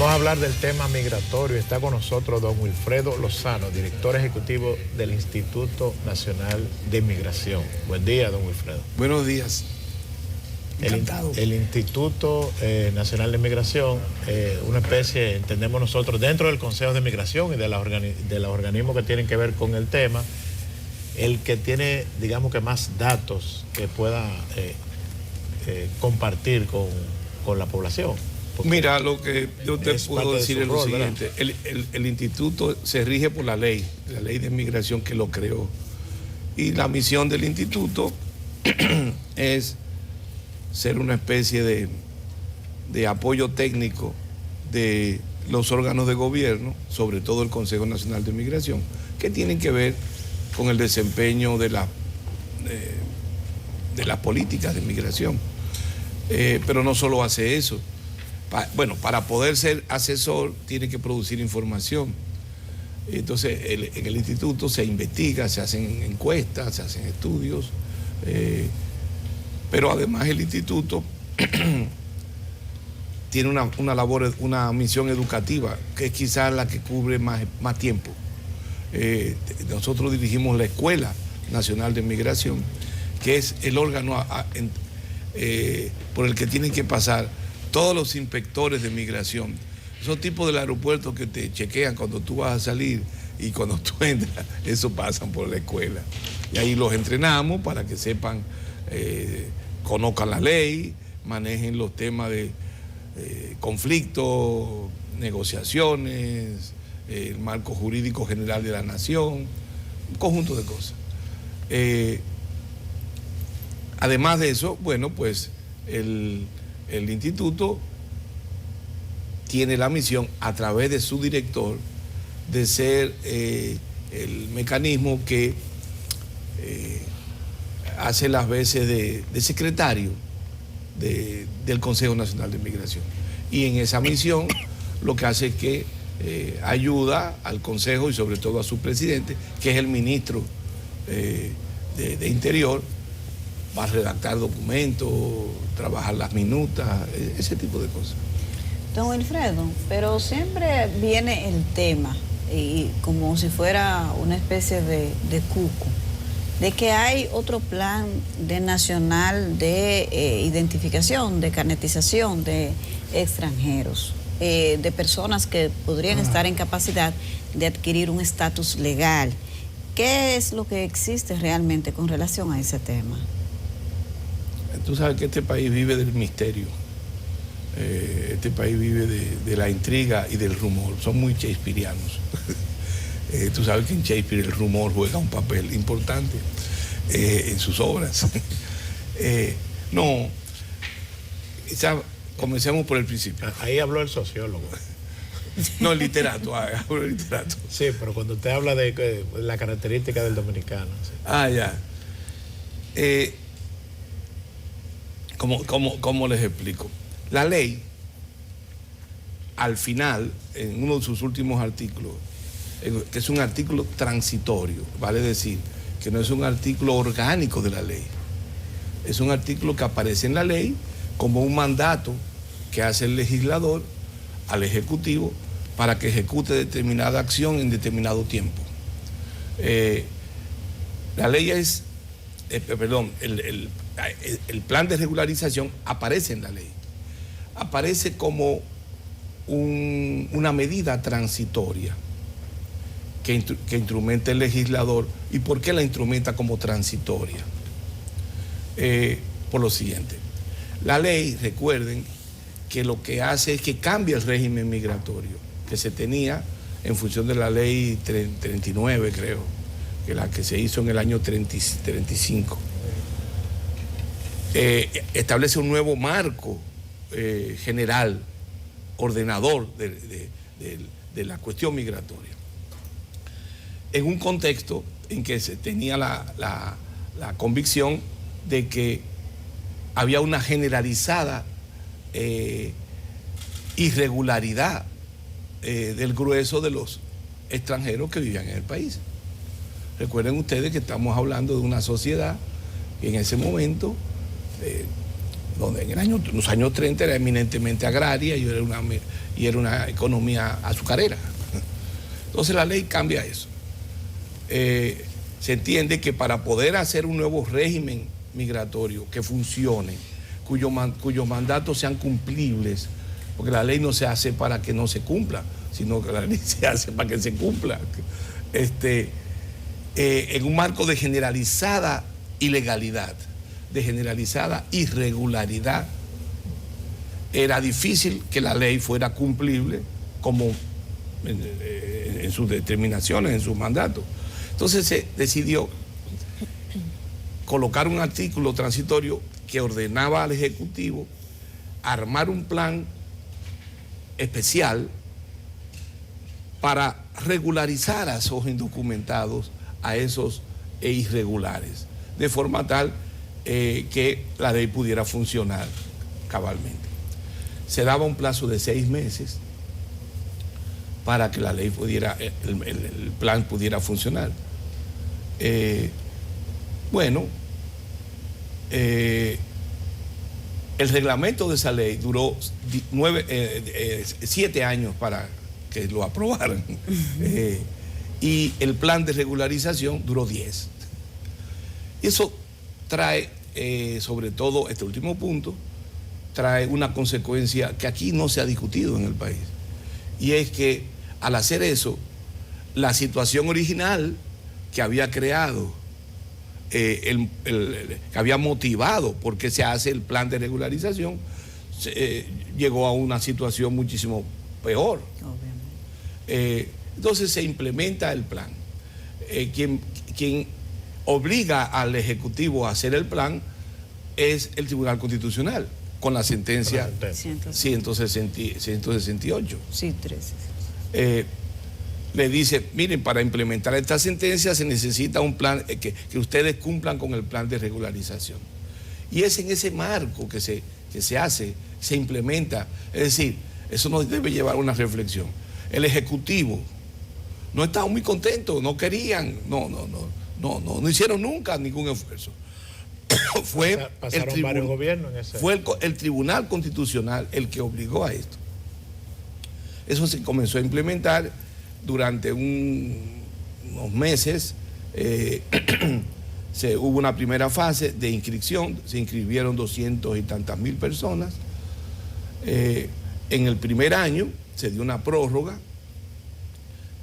Vamos a hablar del tema migratorio. Está con nosotros don Wilfredo Lozano, director ejecutivo del Instituto Nacional de Migración. Buen día, don Wilfredo. Buenos días. Encantado. El Instituto Nacional de Migración, una especie, entendemos nosotros, dentro del Consejo de Migración y de los organismos que tienen que ver con el tema, el que tiene, digamos que más datos que pueda compartir con la población. Mira, lo que yo te puedo decir es lo siguiente. El instituto se rige por la ley de migración que lo creó. Y la misión del instituto es ser una especie de apoyo técnico de los órganos de gobierno, sobre todo el Consejo Nacional de Migración, que tienen que ver con el desempeño de las políticas de migración. Pero no solo hace eso. Para poder ser asesor tiene que producir información. Entonces, en el instituto se investiga, se hacen encuestas, se hacen estudios, pero además el instituto tiene una misión educativa, que es quizás la que cubre más tiempo. Nosotros dirigimos la Escuela Nacional de Migración, que es el órgano por el que tienen que pasar todos los inspectores de migración. Esos tipos del aeropuerto que te chequean cuando tú vas a salir y cuando tú entras, eso pasan por la escuela. Y ahí los entrenamos para que sepan, conozcan la ley, manejen los temas de conflictos, negociaciones, el marco jurídico general de la nación, un conjunto de cosas. Además de eso, bueno, pues el instituto tiene la misión, a través de su director, de ser el mecanismo que hace las veces de secretario del Consejo Nacional de Migración. Y en esa misión lo que hace es que ayuda al Consejo y sobre todo a su presidente, que es el ministro de Interior, va a redactar documentos, trabajar las minutas, ese tipo de cosas. Don Wilfredo, pero siempre viene el tema, y como si fuera una especie de cuco, de que hay otro plan nacional de identificación, de carnetización de extranjeros, de personas que podrían estar en capacidad de adquirir un estatus legal. ¿Qué es lo que existe realmente con relación a ese tema? Tú sabes que este país vive del misterio, este país vive de la intriga y del rumor, son muy shakespearianos. Tú sabes que en Shakespeare el rumor juega un papel importante en sus obras. Comencemos por el principio. Ahí habló el sociólogo. No, el literato, hablo el literato. Sí, pero cuando usted habla de la característica del dominicano. Sí. Ya. ¿Cómo les explico? La ley, al final, en uno de sus últimos artículos, que es un artículo transitorio, vale decir, que no es un artículo orgánico de la ley, es un artículo que aparece en la ley como un mandato que hace el legislador al Ejecutivo para que ejecute determinada acción en determinado tiempo. La ley es, el plan de regularización aparece en la ley, aparece como una medida transitoria que instrumenta el legislador. ¿Y por qué la instrumenta como transitoria? Por lo siguiente, la ley, recuerden, que lo que hace es que cambia el régimen migratorio que se tenía en función de la ley 39, creo, que la que se hizo en el año 35. Establece un nuevo marco general, ordenador de la cuestión migratoria. En un contexto en que se tenía la convicción de que había una generalizada irregularidad del grueso de los extranjeros que vivían en el país. Recuerden ustedes que estamos hablando de una sociedad que en ese momento donde en los años 30 era eminentemente agraria y era una economía azucarera. Entonces la ley cambia eso. Se entiende que para poder hacer un nuevo régimen migratorio que funcione, cuyos mandatos sean cumplibles, porque la ley no se hace para que no se cumpla, sino que la ley se hace para que se cumpla, en un marco de generalizada ilegalidad, de generalizada irregularidad, era difícil que la ley fuera cumplible como en sus determinaciones, en sus mandatos. Entonces se decidió colocar un artículo transitorio que ordenaba al Ejecutivo armar un plan especial para regularizar a esos indocumentados, a esos irregulares, de forma tal que la ley pudiera funcionar cabalmente. Se daba un plazo de 6 meses para que la ley pudiera, el plan pudiera funcionar. El reglamento de esa ley duró 7 años para que lo aprobaran. Y el plan de regularización duró 10. Y eso trae, sobre todo este último punto, trae una consecuencia que aquí no se ha discutido en el país. Y es que al hacer eso, la situación original que había creado, que había motivado por qué se hace el plan de regularización, llegó a una situación muchísimo peor. Entonces se implementa el plan. Quien obliga al Ejecutivo a hacer el plan es el Tribunal Constitucional, con la sentencia 168. Sí, 13. Le dice, miren, para implementar esta sentencia se necesita un plan, que ustedes cumplan con el plan de regularización. Y es en ese marco que se hace, se implementa. Es decir, eso nos debe llevar a una reflexión. El Ejecutivo no estaba muy contento, no querían, no hicieron nunca ningún esfuerzo. Pasaron varios gobiernos en ese. Fue el Tribunal Constitucional el que obligó a esto. Eso se comenzó a implementar durante unos meses. Hubo una primera fase de inscripción, se inscribieron 200 y tantas mil personas. En el primer año se dio una prórroga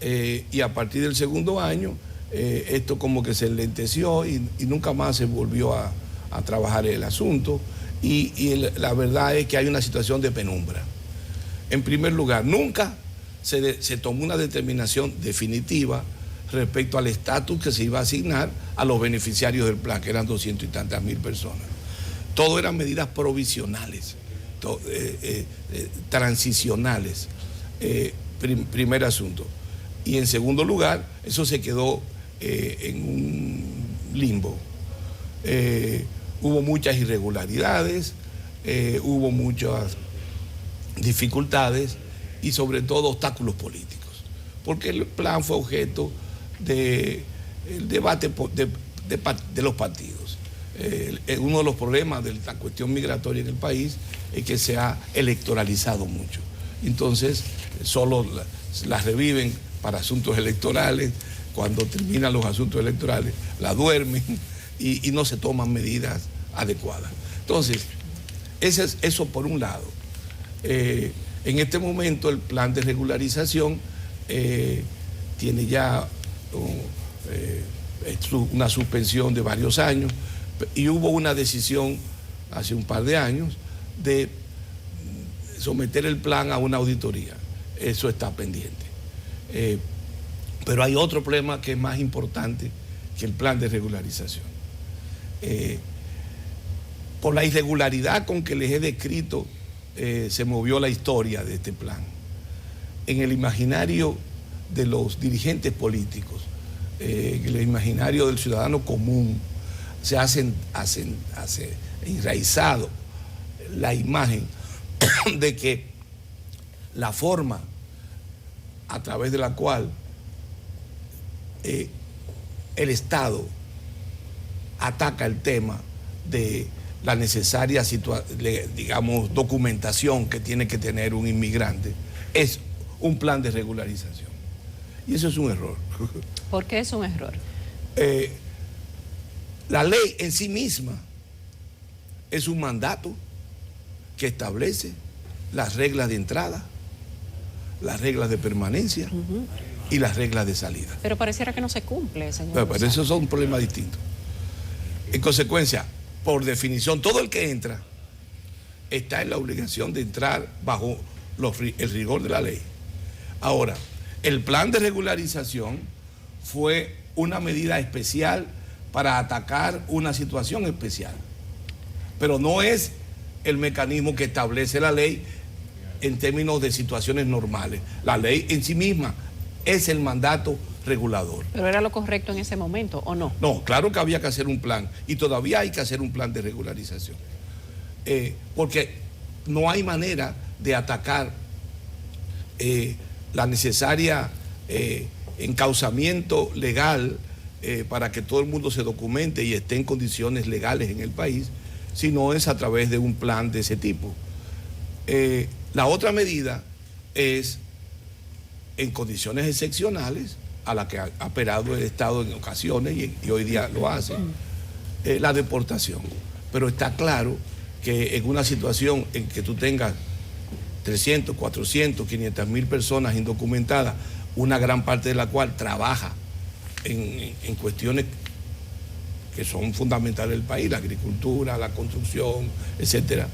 y a partir del segundo año esto como que se enlenteció y nunca más se volvió a trabajar el asunto y la verdad es que hay una situación de penumbra. En primer lugar, nunca se tomó una determinación definitiva respecto al estatus que se iba a asignar a los beneficiarios del plan, que eran 200 y tantas mil personas. Todo eran medidas provisionales, transicionales, primer asunto. Y en segundo lugar, eso se quedó en un limbo. Hubo muchas irregularidades, hubo muchas dificultades y sobre todo obstáculos políticos, porque el plan fue objeto del debate de los partidos. Uno de los problemas de la cuestión migratoria en el país es que se ha electoralizado mucho. Entonces, solo las reviven para asuntos electorales, cuando terminan los asuntos electorales, la duermen y no se toman medidas adecuadas. Entonces, eso por un lado. En este momento el plan de regularización tiene ya una suspensión de varios años y hubo una decisión hace un par de años de someter el plan a una auditoría. Eso está pendiente. Pero hay otro problema que es más importante que el plan de regularización. Por la irregularidad con que les he descrito, se movió la historia de este plan. En el imaginario de los dirigentes políticos, en el imaginario del ciudadano común, se hace enraizado la imagen de que la forma a través de la cual el Estado ataca el tema de la necesaria digamos, documentación que tiene que tener un inmigrante, es un plan de regularización. Y eso es un error. ¿Por qué es un error? La ley en sí misma es un mandato que establece las reglas de entrada, las reglas de permanencia y las reglas de salida. Pero pareciera que no se cumple, señor. Pero esos son problemas distintos. En consecuencia, por definición, todo el que entra está en la obligación de entrar bajo el rigor de la ley. Ahora, el plan de regularización fue una medida especial para atacar una situación especial, pero no es el mecanismo que establece la ley en términos de situaciones normales. La ley en sí misma es el mandato regulador. ¿Pero era lo correcto en ese momento o no? No, claro que había que hacer un plan y todavía hay que hacer un plan de regularización. Porque no hay manera de atacar la necesaria encauzamiento legal para que todo el mundo se documente y esté en condiciones legales en el país, si no es a través de un plan de ese tipo. La otra medida es, en condiciones excepcionales, a la que ha operado el Estado en ocasiones y hoy día lo hace, la deportación. Pero está claro que en una situación en que tú tengas 300, 400, 500 mil personas indocumentadas, una gran parte de la cual trabaja en cuestiones que son fundamentales del país, la agricultura, la construcción, etcétera,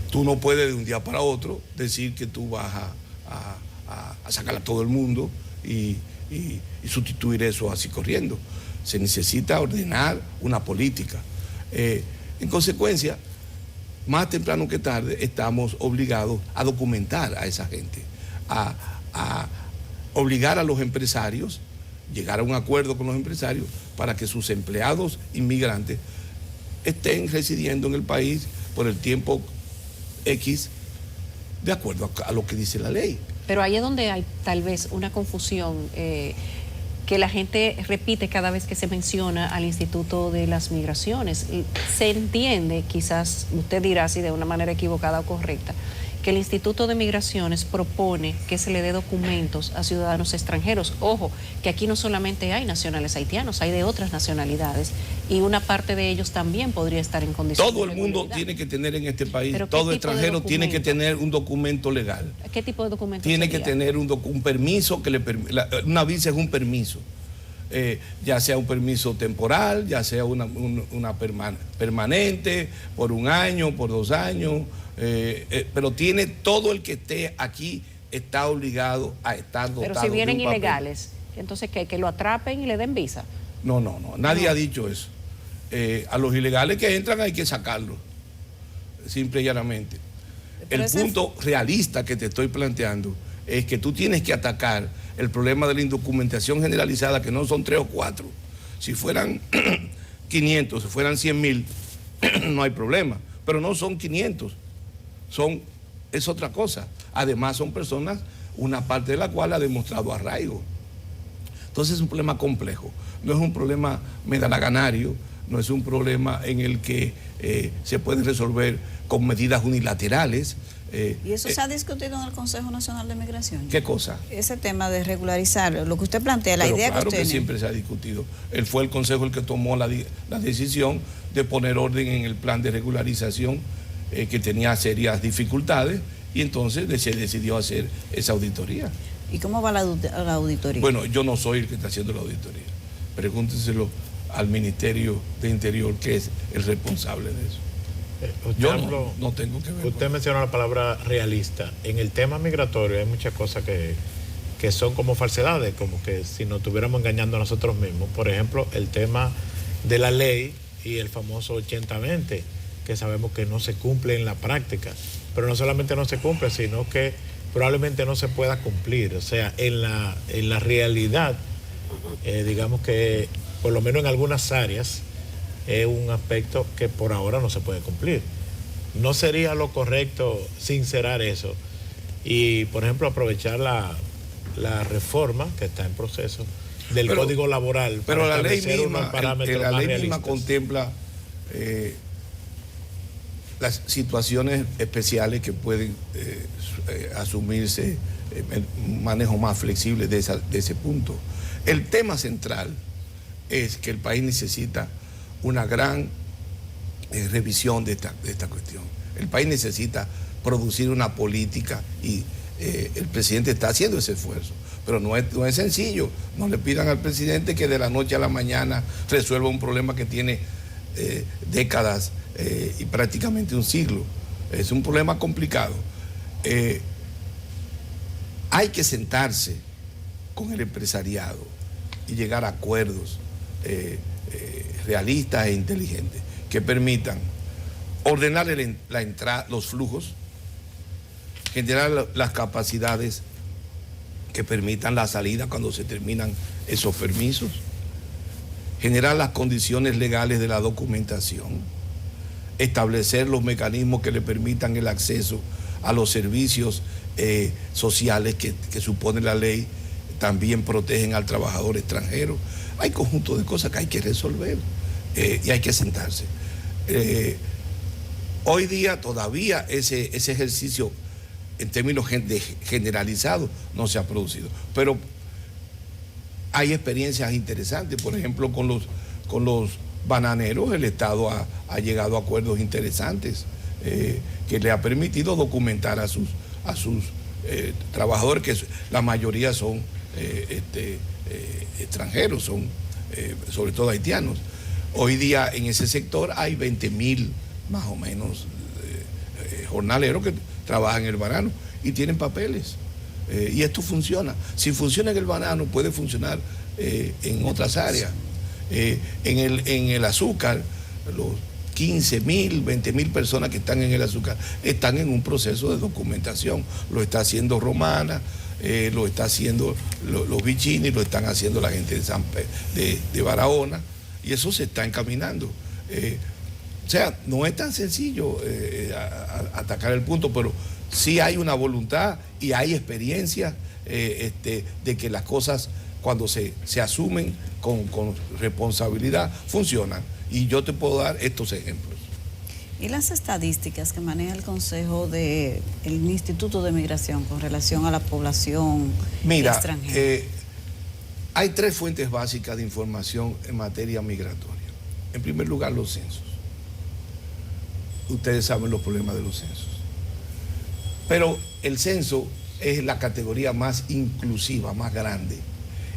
tú no puedes de un día para otro decir que tú vas a sacar a todo el mundo y sustituir eso así corriendo. Se necesita ordenar una política. En consecuencia, más temprano que tarde estamos obligados a documentar a esa gente, a obligar a los empresarios, llegar a un acuerdo con los empresarios para que sus empleados inmigrantes estén residiendo en el país por el tiempo X de acuerdo a lo que dice la ley. Pero ahí es donde hay tal vez una confusión que la gente repite cada vez que se menciona al Instituto de las Migraciones. Se entiende, quizás usted dirá si de una manera equivocada o correcta, que el Instituto de Migraciones propone que se le dé documentos a ciudadanos extranjeros. Ojo, que aquí no solamente hay nacionales haitianos, hay de otras nacionalidades y una parte de ellos también podría estar en condiciones Todo de el mundo regularidad. tiene que tener en este país, ¿Pero todo extranjero tiene que tener un documento legal. ¿Qué tipo de documento Tiene sería? que tener un permiso, una visa es un permiso. Ya sea un permiso temporal, ya sea una permanente, por 1 año, por 2 años, pero tiene todo el que esté aquí, está obligado a estar dotado. Pero si vienen de un papel. ilegales, entonces ¿qué? ¿Que lo atrapen y le den visa? No, nadie ha dicho eso. A los ilegales que entran hay que sacarlos, simple y llanamente. Pero El punto realista que te estoy planteando es que tú tienes que atacar el problema de la indocumentación generalizada, que no son 3 o 4. Si fueran 500, si fueran 100,000, no hay problema. Pero no son 500, es otra cosa. Además son personas, una parte de la cual ha demostrado arraigo. Entonces es un problema complejo. No es un problema medalaganario, no es un problema en el que se puede resolver con medidas unilaterales. ¿Y eso se ha discutido en el Consejo Nacional de Migración? ¿Qué cosa? Ese tema de regularizar, lo que usted plantea, la Pero idea claro que usted que siempre se ha discutido. Fue el Consejo el que tomó la decisión de poner orden en el plan de regularización que tenía serias dificultades y entonces se decidió hacer esa auditoría. ¿Y cómo va la auditoría? Bueno, yo no soy el que está haciendo la auditoría. Pregúntenselo al Ministerio de Interior, que es el responsable de eso. Yo no tengo que ver. Usted mencionó la palabra realista. En el tema migratorio hay muchas cosas que son como falsedades, como que si nos estuviéramos engañando a nosotros mismos. Por ejemplo, el tema de la ley y el famoso 80-20, que sabemos que no se cumple en la práctica. Pero no solamente no se cumple, sino que probablemente no se pueda cumplir. O sea, en la realidad, digamos que por lo menos en algunas áreas, es un aspecto que por ahora no se puede cumplir. ¿No sería lo correcto sincerar eso y, por ejemplo, aprovechar la reforma que está en proceso del Código Laboral? Pero para la ley establecer unos misma, parámetros la más ley misma realistas? contempla las situaciones especiales que pueden asumirse, un manejo más flexible de ese punto. El tema central es que el país necesita una gran revisión de esta cuestión. El país necesita producir una política y el presidente está haciendo ese esfuerzo. Pero no es sencillo. No le pidan al presidente que de la noche a la mañana resuelva un problema que tiene décadas y prácticamente un siglo. Es un problema complicado. Hay que sentarse con el empresariado y llegar a acuerdos realistas e inteligentes que permitan ordenar los flujos, generar las capacidades que permitan la salida cuando se terminan esos permisos, generar las condiciones legales de la documentación, establecer los mecanismos que le permitan el acceso a los servicios sociales que supone la ley, también protegen al trabajador extranjero. Hay conjunto de cosas que hay que resolver y hay que sentarse. Hoy día todavía ese ejercicio en términos generalizados no se ha producido, pero hay experiencias interesantes. Por ejemplo, con los bananeros el Estado ha llegado a acuerdos interesantes que le ha permitido documentar a sus trabajadores, que la mayoría son extranjeros, son sobre todo haitianos. Hoy día en ese sector hay 20.000 más o menos jornaleros que trabajan en el banano y tienen papeles. Y esto funciona. Si funciona en el banano, puede funcionar en otras áreas. En el azúcar, los 15.000, 20.000 personas que están en el azúcar están en un proceso de documentación. Lo está haciendo Romana, lo está haciendo los Vicini, lo están haciendo la gente de Barahona, y eso se está encaminando. O sea, no es tan sencillo atacar el punto, pero sí hay una voluntad y hay experiencia de que las cosas, cuando se asumen con responsabilidad, funcionan. Y yo te puedo dar estos ejemplos. ¿Y las estadísticas que maneja el Consejo del Instituto de Migración con relación a la población extranjera? Hay 3 fuentes básicas de información en materia migratoria. En primer lugar, los censos. Ustedes saben los problemas de los censos. Pero el censo es la categoría más inclusiva, más grande.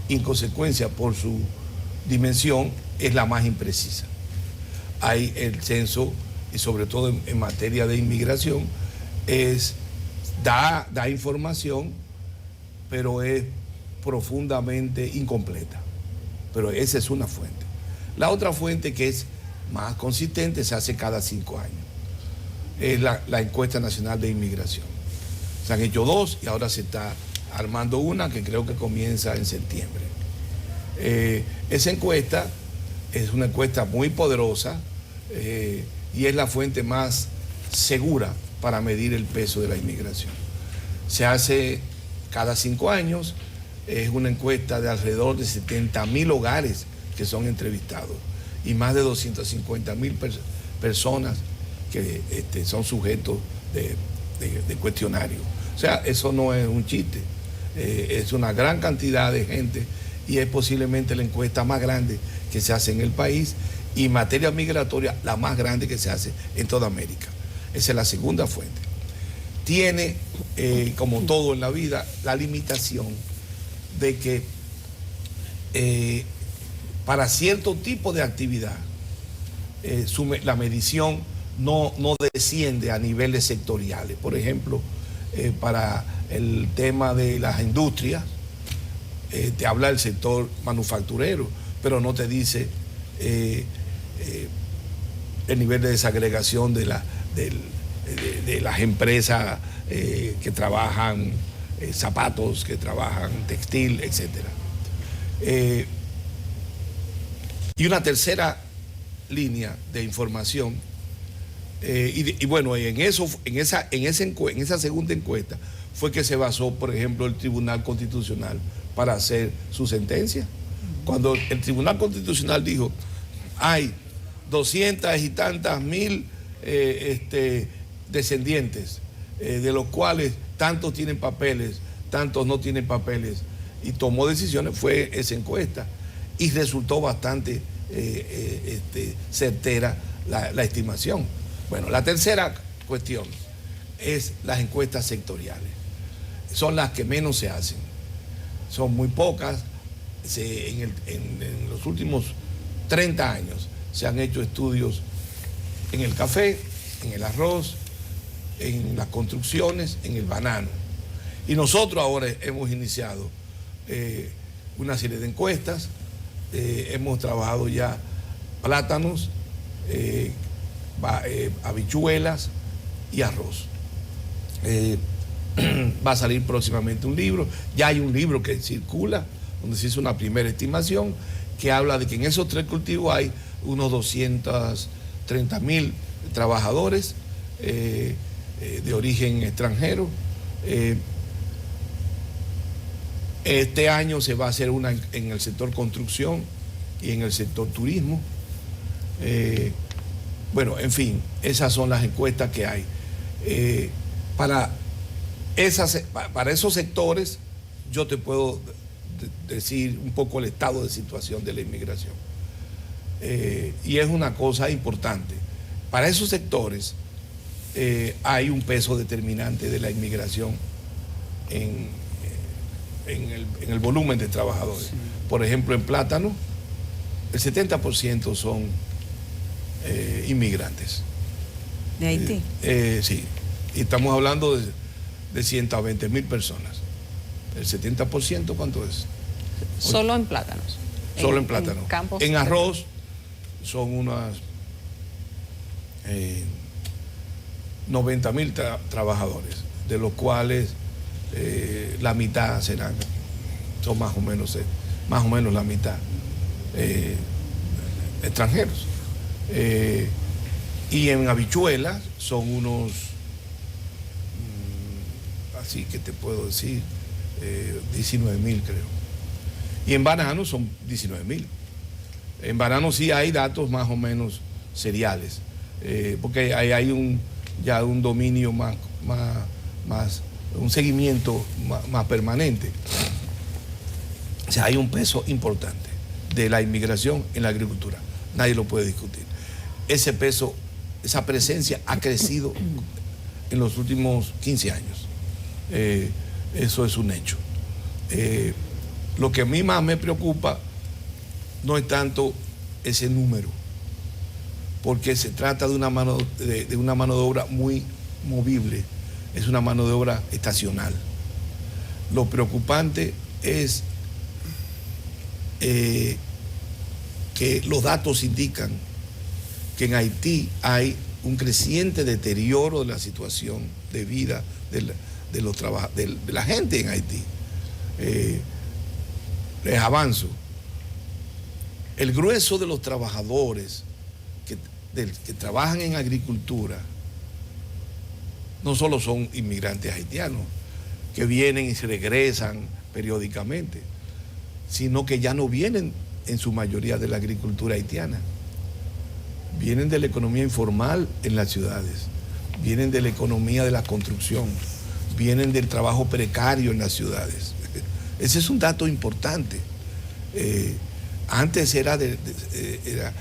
En consecuencia, por su dimensión, es la más imprecisa. Hay el censo, y sobre todo en materia de inmigración, da información, pero es profundamente incompleta. Pero esa es una fuente. La otra fuente, que es más consistente, se hace cada 5 años. Es la encuesta nacional de inmigración. Se han hecho 2 y ahora se está armando una que creo que comienza en septiembre. Esa encuesta es una encuesta muy poderosa y es la fuente más segura para medir el peso de la inmigración. Se hace cada 5 años, es una encuesta de alrededor de 70.000 hogares que son entrevistados y más de 250.000 personas que son sujetos de cuestionario. O sea, eso no es un chiste, es una gran cantidad de gente y es posiblemente la encuesta más grande que se hace en el país y en materia migratoria la más grande que se hace en toda América. Esa es la segunda fuente. Tiene, como todo en la vida, la limitación de que para cierto tipo de actividad la medición no desciende a niveles sectoriales. Por ejemplo, para el tema de las industrias, te habla del sector manufacturero, pero no te dice el nivel de desagregación de las empresas que trabajan zapatos, que trabajan textil, etc. Y una tercera línea de información, y bueno, en esa segunda encuesta fue que se basó, por ejemplo, el Tribunal Constitucional para hacer su sentencia. Cuando el Tribunal Constitucional dijo, hay 200 y tantas mil descendientes, de los cuales tantos tienen papeles, tantos no tienen papeles, y tomó decisiones, fue esa encuesta, y resultó bastante certera la estimación. Bueno, la tercera cuestión es las encuestas sectoriales. Son las que menos se hacen, son muy pocas. En los últimos 30 años se han hecho estudios en el café, en el arroz, en las construcciones, en el banano. Y nosotros ahora hemos iniciado una serie de encuestas, hemos trabajado ya plátanos, habichuelas y arroz. Va a salir próximamente un libro, ya hay un libro que circula, donde se hizo una primera estimación, que habla de que en esos tres cultivos hay unos 230.000 trabajadores de origen extranjero. Este año se va a hacer una en el sector construcción y en el sector turismo. Bueno, en fin, esas son las encuestas que hay. Para esos sectores, yo te puedo decir un poco el estado de situación de la inmigración. Y es una cosa importante. Para esos sectores hay un peso determinante de la inmigración en el volumen de trabajadores. Sí. Por ejemplo, en plátano, el 70% son inmigrantes. ¿De Haití? Sí. Y estamos hablando de 120.000 personas. ¿El 70% cuánto es? Solo en plátanos. Solo en plátanos. En arroz son unas 90.000 trabajadores, de los cuales la mitad son más o menos la mitad extranjeros. Y en habichuelas son unos, así que te puedo decir, 19.000 creo. Y en bananos son 19.000. En bananos sí hay datos más o menos seriales, porque hay ya un dominio más un seguimiento más permanente. O sea, hay un peso importante de la inmigración en la agricultura. Nadie lo puede discutir. Ese peso, esa presencia ha crecido en los últimos 15 años. Eso es un hecho. Lo que a mí más me preocupa no es tanto ese número, porque se trata de una mano de obra muy movible, es una mano de obra estacional. Lo preocupante es que los datos indican que en Haití hay un creciente deterioro de la situación de vida de la gente en Haití. Les avanzo. El grueso de los trabajadores que trabajan en agricultura no solo son inmigrantes haitianos que vienen y se regresan periódicamente, sino que ya no vienen en su mayoría de la agricultura haitiana. Vienen de la economía informal en las ciudades, vienen de la economía de la construcción, vienen del trabajo precario en las ciudades. Ese es un dato importante. Antes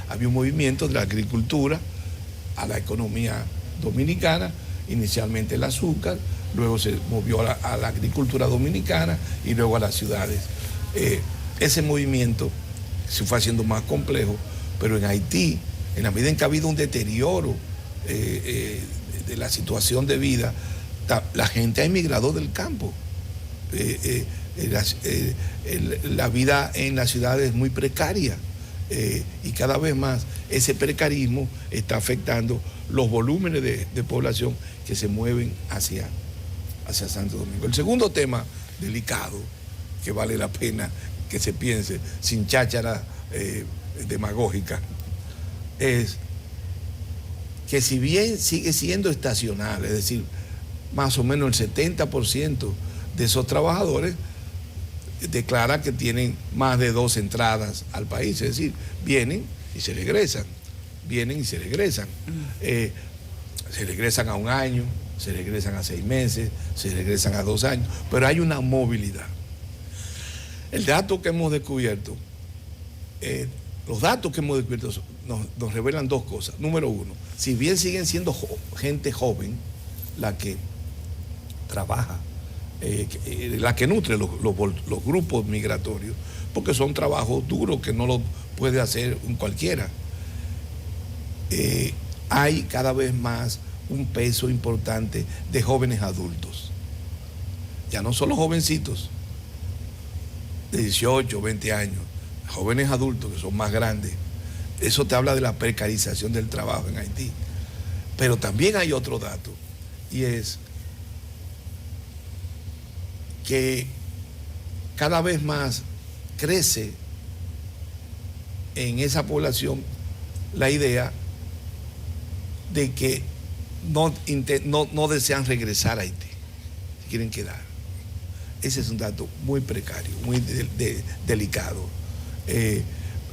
había un movimiento de la agricultura a la economía dominicana, inicialmente el azúcar, luego se movió a la agricultura dominicana y luego a las ciudades. Ese movimiento se fue haciendo más complejo, pero en Haití, en la medida en que ha habido un deterioro de la situación de vida, la gente ha emigrado del campo. La vida en la ciudad es muy precaria y cada vez más ese precarismo está afectando los volúmenes de población que se mueven hacia Santo Domingo. El segundo tema delicado, que vale la pena que se piense sin cháchara demagógica, es que si bien sigue siendo estacional, es decir, más o menos el 70% de esos trabajadores declara que tienen más de 2 entradas al país, es decir, vienen y se regresan, vienen y se regresan. Se regresan a 1 año, se regresan a 6 meses, se regresan a 2 años, pero hay una movilidad. El dato que hemos descubierto, los datos que hemos descubierto nos revelan 2 cosas. Número 1, si bien siguen siendo gente joven la que trabaja, la que nutre los grupos migratorios, porque son trabajos duros que no lo puede hacer un cualquiera. Hay cada vez más un peso importante de jóvenes adultos. Ya no solo jovencitos de 18, 20 años, jóvenes adultos que son más grandes. Eso te habla de la precarización del trabajo en Haití. Pero también hay otro dato, y es que cada vez más crece en esa población la idea de que no desean regresar a Haití, quieren quedar. Ese es un dato muy precario, muy delicado.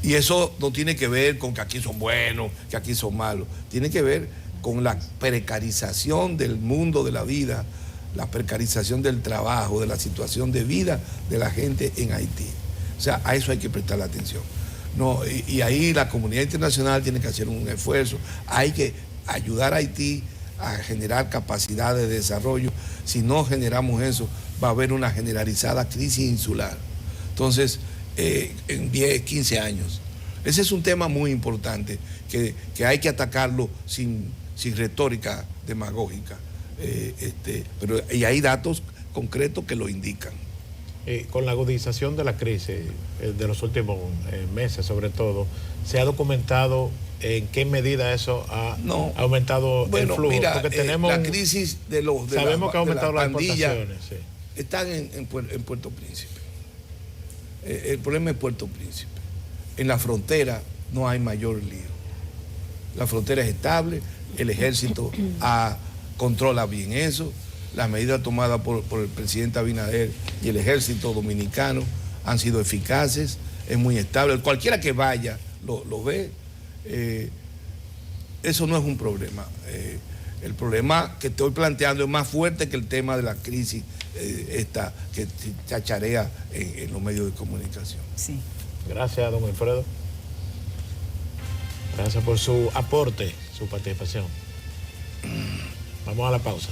Y eso no tiene que ver con que aquí son buenos, que aquí son malos. Tiene que ver con la precarización del mundo de la vida, la precarización del trabajo, de la situación de vida de la gente en Haití. O sea, a eso hay que prestar atención. No, y ahí la comunidad internacional tiene que hacer un esfuerzo. Hay que ayudar a Haití a generar capacidad de desarrollo. Si no generamos eso, va a haber una generalizada crisis insular. Entonces, en 10, 15 años. Ese es un tema muy importante que hay que atacarlo sin retórica demagógica. Y hay datos concretos que lo indican. Con la agudización de la crisis de los últimos meses, sobre todo, ¿se ha documentado en qué medida eso ha aumentado el flujo? Mira, porque tenemos la crisis sabemos que ha aumentado las exportaciones. Sí. Están en Puerto Príncipe. El problema es Puerto Príncipe. En la frontera no hay mayor lío. La frontera es estable, el ejército controla bien eso. Las medidas tomadas por el presidente Abinader y el ejército dominicano han sido eficaces, es muy estable. Cualquiera que vaya lo ve. Eso no es un problema. El problema que estoy planteando es más fuerte que el tema de la crisis esta que chacharea en los medios de comunicación. Sí. Gracias, don Wilfredo. Gracias por su aporte, su participación. Vamos a la pausa.